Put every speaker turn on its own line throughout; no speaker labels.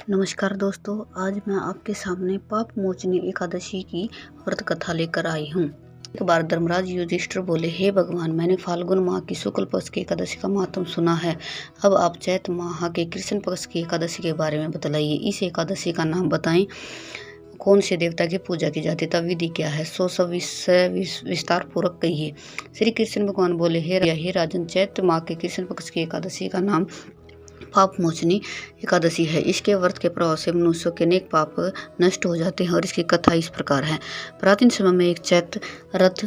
नमस्कार दोस्तों, आज मैं आपके सामने पाप मोचनी एकादशी की व्रत कथा लेकर आई हूँ। एक बार धर्मराज युधिष्ठिर बोले, हे भगवान, मैंने फाल्गुन माह की शुक्ल पक्ष की एकादशी का महात्म सुना है। अब आप चैत माह के कृष्ण पक्ष की एकादशी के बारे में बतलाइए। इस एकादशी का नाम बताएं, कौन से देवता की पूजा की जाती है, विधि क्या है, सो सब विषय विस्तार पूर्वक कहिए। श्री कृष्ण भगवान बोले, हे राजन, चैत माह के कृष्ण पक्ष की एकादशी का नाम पाप मोचनी एकादशी है। इसके व्रत के प्रभाव से मनुष्यों के अनेक पाप नष्ट हो जाते हैं और इसकी कथा इस प्रकार है। प्राचीन समय में एक चैत रथ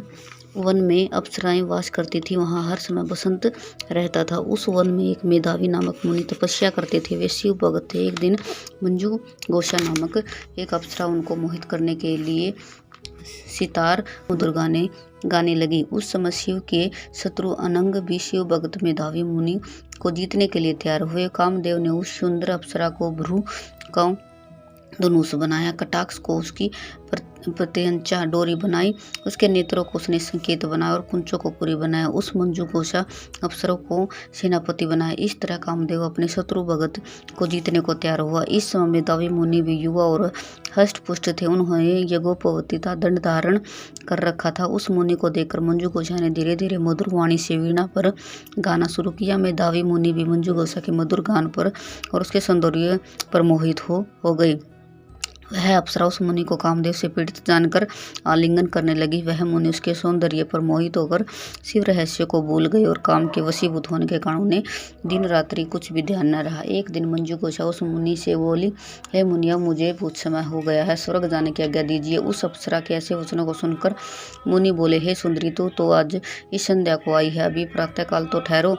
वन में अप्सराएं वास करती थी। वहां हर समय बसंत रहता था। उस वन में एक मेधावी नामक मुनि तपस्या करते थे। वे शिव भक्त थे। एक दिन मंजू गोसा नामक एक अप्सरा उनको मोहित करने के लिए सितार मधुर गाने लगी। उस समय शिव के शत्रु अनंग भी शिव भक्त मेधावी मुनि को जीतने के लिए तैयार हुए। कामदेव ने उस सुंदर अप्सरा को भ्रू का धनुष बनाया, कटाक्ष को उसकी प्रत्यंचा डोरी बनाई, उसके नेत्रों को उसने संकेत बनाया और कुंचों को पुरी बनाया। उस मंजू कोशा अप्सरों को सेनापति बनाया। इस तरह कामदेव अपने शत्रु भगत को जीतने को तैयार हुआ। इस समय मेधावी मुनि भी युवा और हष्ट पुष्ट थे। उन्होंने यज्ञोपवीत दंड धारण कर रखा था। उस मुनि को देखकर मंजू गोसा ने धीरे धीरे मधुर वाणी से वीणा पर गाना शुरू किया। मेधावी मुनि भी मंजू गोसा के मधुर गान पर और उसके सौंदर्य पर मोहित हो गई। वह अप्सरा उस मुनि को कामदेव से पीड़ित जानकर आलिंगन करने लगी। वह मुनि उसके सौंदर्य पर मोहित होकर शिव रहस्य को भूल गई और काम के वशीभूत होने के कारण उन्हें दिन रात्रि कुछ भी ध्यान न रहा। एक दिन मंजू गोसा उस मुनि से बोली, हे मुनि, अब मुझे बहुत समय हो गया है, स्वर्ग जाने की आज्ञा दीजिए। उस अप्सरा के ऐसे वचनों को सुनकर मुनि बोले, हे सुंदरी, तू तो आज इस संध्या को आई है, अभी प्रातः काल तो ठहरो।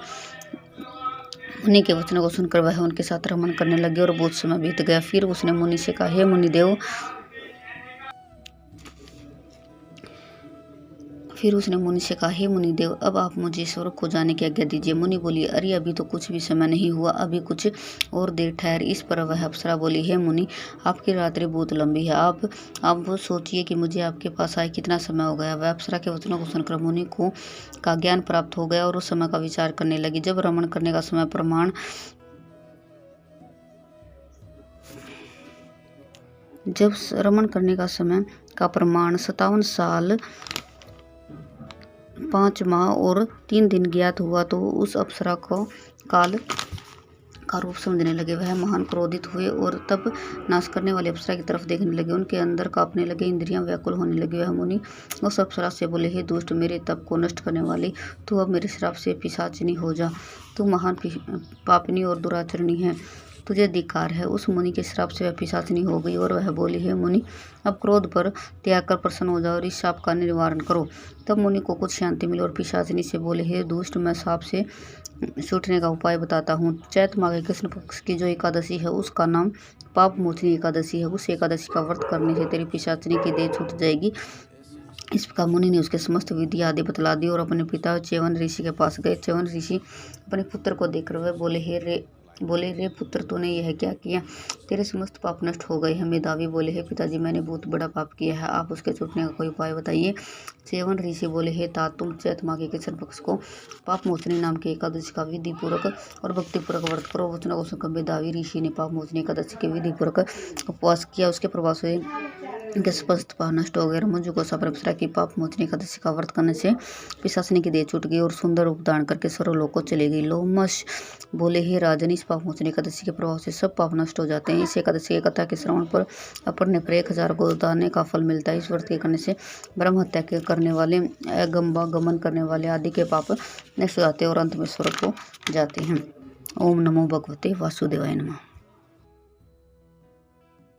मुनि के वचनों को सुनकर वह उनके साथ रमन करने लगे और बहुत समय बीत गया। फिर उसने मुनि से कहा, हे मुनिदेव, अब आप मुझे स्वर्ग को जाने की आज्ञा दीजिए। मुनि बोली, अरे अभी तो कुछ भी समय नहीं हुआ, अभी कुछ और देर ठहर। इस पर वह अप्सरा बोली, हे मुनि, आपकी रात्रि बहुत लंबी है, आप वो सोचिए कि मुझे आपके पास आए कितना समय हो गया। वह अप्सरा के वचनों को सुनकर मुनि को का ज्ञान प्राप्त हो गया और उस समय का विचार करने लगी। जब रमण करने का समय प्रमाण 57 साल 5 माह और 3 दिन ज्ञात हुआ तो उस अप्सरा को काल का रूप समझने लगे। वह महान क्रोधित हुए और तब नाश करने वाले अप्सरा की तरफ देखने लगे। उनके अंदर कांपने लगे, इंद्रियां व्याकुल होने लगी। वह मुनि उस अप्सरा से बोले, हे दुष्ट, मेरे तप को नष्ट करने वाली, तू अब मेरे श्राप से पिशाचिनी हो जा। तू महान पापिनी और दुराचरणी है, तुझे धिक्कार है। उस मुनि के श्राप से वह पिशाचिनी हो गई और वह बोली, हे मुनि, अब क्रोध पर त्याग कर प्रसन्न हो जाओ और इस शाप का निवारण करो। तब मुनि को कुछ शांति मिली और पिशाचिनी से बोले, हे दुष्ट, मैं शाप से छूटने का उपाय बताता हूँ। चैत माह के कृष्ण पक्ष की जो एकादशी है उसका नाम पाप मोचनी एकादशी है। उस एकादशी का व्रत करने से तेरी पिशाचिनी की देह छूट जाएगी। इस प्रकार मुनि ने उसके समस्त विधि आदि बतला दी और अपने पिता च्यवन ऋषि के पास गए। च्यवन ऋषि अपने पुत्र को देखकर वह बोले, रे पुत्र, तूने यह क्या किया, तेरे समस्त पाप नष्ट हो गए हैं। मेधावी बोले, हे पिताजी, मैंने बहुत बड़ा पाप किया है, आप उसके छूटने का कोई उपाय बताइए। च्यवन ऋषि बोले, हे तात, तुम चैत माह के कृष्ण पक्ष को पाप मोचनी नाम की एकादशी का विधि पूर्वक और भक्ति पूर्वक व्रत करो। वचनों को सुनकर मेधावी ऋषि ने पाप मोचनी एकादशी के विधि पूर्वक उपवास किया। उसके प्रभाव से उनके समस्त पाप नष्ट हो गए। मंजू गोसा पर अप्सरा की पाप मोचनी एकादशी का व्रत करने से पिशाचिनी की देह छूट गई और सुंदर रूप धारण करके सर्वलोक को चली गई। लोमश बोले, हे राजन, इस पाप मोचनी एकादशी के प्रभाव से सब पाप नष्ट हो जाते हैं। इस एकादशी की कथा के श्रवण पर अपने पर 1000 गोदाने का फल मिलता है। इस व्रत के करने से ब्रह्म हत्या करने वाले, गमन करने वाले आदि के पाप नष्ट हो जाते हैं और अंत में स्वर्ग को जाते हैं। ओम नमो भगवते वासुदेवाय नमः।